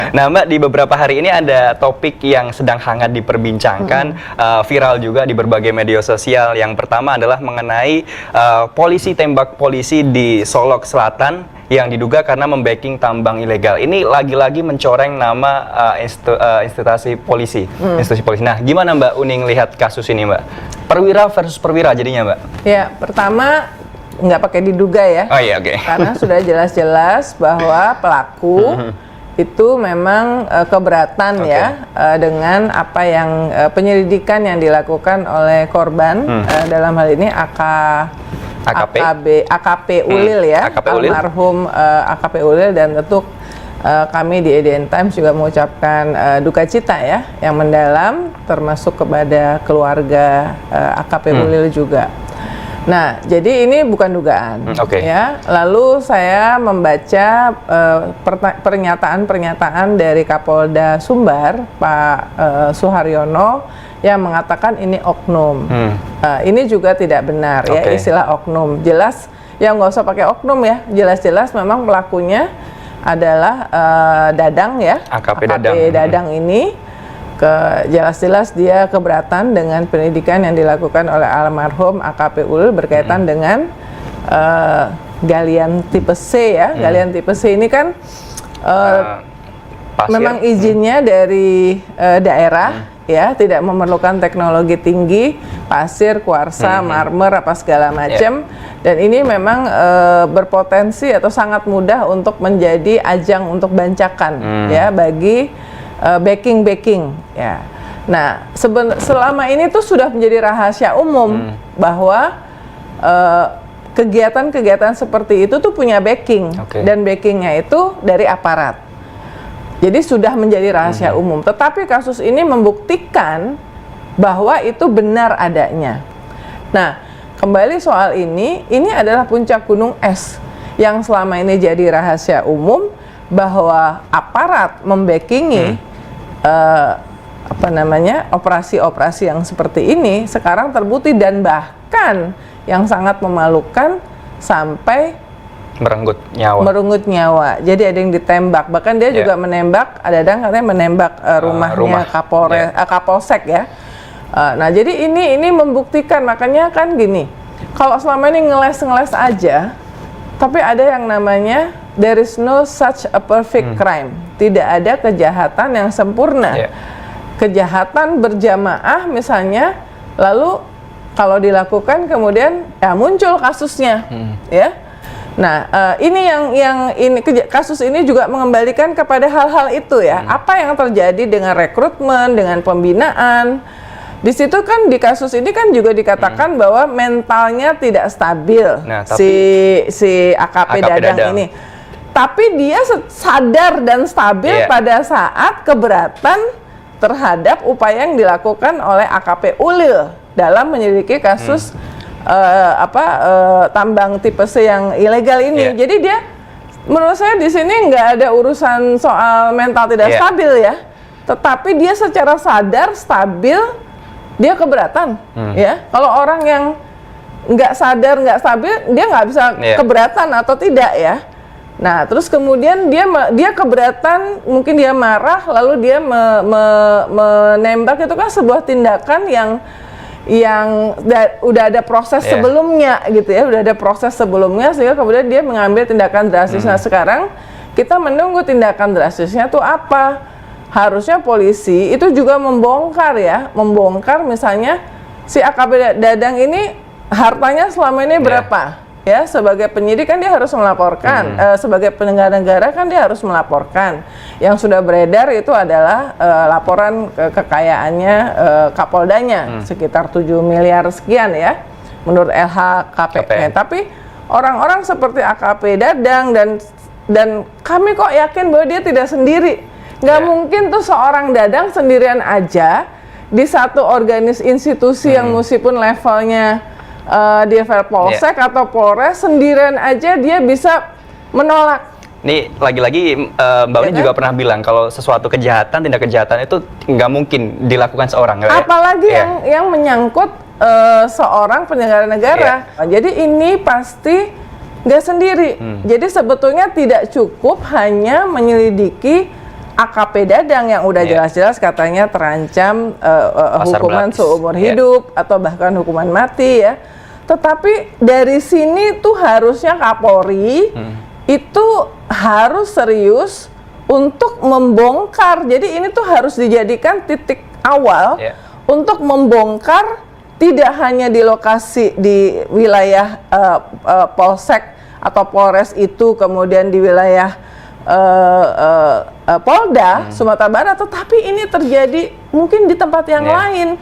Nah Mbak, di beberapa hari ini ada topik yang sedang hangat diperbincangkan, viral juga di berbagai media sosial. Yang pertama adalah mengenai polisi tembak polisi di Solok Selatan yang diduga karena membacking tambang ilegal. Ini lagi-lagi mencoreng nama institusi polisi. Nah, gimana Mbak Uning lihat kasus ini Mbak? Perwira versus perwira jadinya Mbak? Ya, pertama nggak pakai diduga ya. Oh iya, oke. Karena sudah jelas-jelas bahwa pelaku itu memang keberatan ya dengan apa yang penyelidikan yang dilakukan oleh korban, dalam hal ini AKP Ulil ya, almarhum AKP Ulil, dan tentu kami di ADN Times juga mengucapkan duka cita ya yang mendalam, termasuk kepada keluarga AKP Ulil juga. Nah, jadi ini bukan dugaan, ya. Lalu saya membaca pernyataan-pernyataan dari Kapolda Sumbar, Pak Suharyono, yang mengatakan ini oknum. Ini juga tidak benar ya, istilah oknum. Jelas, ya nggak usah pakai oknum ya. Jelas-jelas memang pelakunya adalah Dadang ya, AKP Dadang ini. Jelas-jelas dia keberatan dengan pendidikan yang dilakukan oleh almarhum AKP Ulil berkaitan dengan galian tipe C ya. Galian tipe C ini kan memang izinnya dari daerah ya, tidak memerlukan teknologi tinggi, pasir, kuarsa, marmer, apa segala macam. Dan ini memang berpotensi atau sangat mudah untuk menjadi ajang untuk bancakan ya bagi backing ya. Nah, selama ini tuh sudah menjadi rahasia umum bahwa kegiatan-kegiatan seperti itu tuh punya backing, dan backingnya itu dari aparat. Jadi sudah menjadi rahasia umum. Tetapi kasus ini membuktikan bahwa itu benar adanya. Nah, kembali soal ini adalah puncak gunung es yang selama ini jadi rahasia umum bahwa aparat membackingi operasi-operasi yang seperti ini sekarang terbukti, dan bahkan yang sangat memalukan sampai merenggut nyawa. Jadi ada yang ditembak, bahkan dia juga menembak, Dadang katanya menembak rumahnya Kapolsek ya. Nah, jadi ini membuktikan, makanya kan gini, kalau selama ini ngeles aja, tapi ada yang namanya there is no such a perfect crime. Tidak ada kejahatan yang sempurna. Kejahatan berjamaah misalnya, lalu kalau dilakukan kemudian ya muncul kasusnya, ya. Nah, kasus ini juga mengembalikan kepada hal-hal itu ya. Apa yang terjadi dengan rekrutmen, dengan pembinaan. Di situ kan, di kasus ini kan juga dikatakan bahwa mentalnya tidak stabil, nah, si AKP Dadang ini. Tapi dia sadar dan stabil pada saat keberatan terhadap upaya yang dilakukan oleh AKP Ulil dalam menyelidiki kasus tambang tipe C yang ilegal ini. Jadi dia, menurut saya di sini nggak ada urusan soal mental tidak stabil ya, tetapi dia secara sadar, stabil, dia keberatan ya. Kalau orang yang nggak sadar, nggak stabil, dia nggak bisa keberatan atau tidak ya. Nah, terus kemudian dia keberatan, mungkin dia marah, lalu dia menembak. Itu kan sebuah tindakan yang udah ada proses sebelumnya gitu ya, udah ada proses sebelumnya, sehingga kemudian dia mengambil tindakan drastis. Nah, sekarang kita menunggu tindakan drastisnya tuh apa. Harusnya polisi itu juga membongkar misalnya si AKP Dadang ini hartanya selama ini berapa. Ya, sebagai penyidik kan dia harus melaporkan, sebagai penyelenggara negara kan dia harus melaporkan. Yang sudah beredar itu adalah laporan kekayaannya Kapoldanya, sekitar 7 miliar sekian ya, menurut LHKPN. Tapi orang-orang seperti AKP Dadang dan kami kok yakin bahwa dia tidak sendiri. Nggak mungkin tuh seorang Dadang sendirian aja di satu institusi yang meskipun levelnya di level Polsek atau Polres, sendirian aja dia bisa menolak. Ini lagi-lagi Mbak Uni juga pernah bilang kalau sesuatu kejahatan, tindak kejahatan itu nggak mungkin dilakukan seorang. Apalagi yang menyangkut seorang penyelenggara negara. Jadi ini pasti nggak sendiri. Jadi sebetulnya tidak cukup hanya menyelidiki AKP Dadang yang udah jelas-jelas katanya terancam hukuman seumur hidup atau bahkan hukuman mati ya. Tetapi dari sini tuh harusnya Kapolri itu harus serius untuk membongkar. Jadi ini tuh harus dijadikan titik awal untuk membongkar, tidak hanya di lokasi di wilayah Polsek atau Polres itu, kemudian di wilayah Polda Sumatera Barat, tetapi ini terjadi mungkin di tempat yang lain.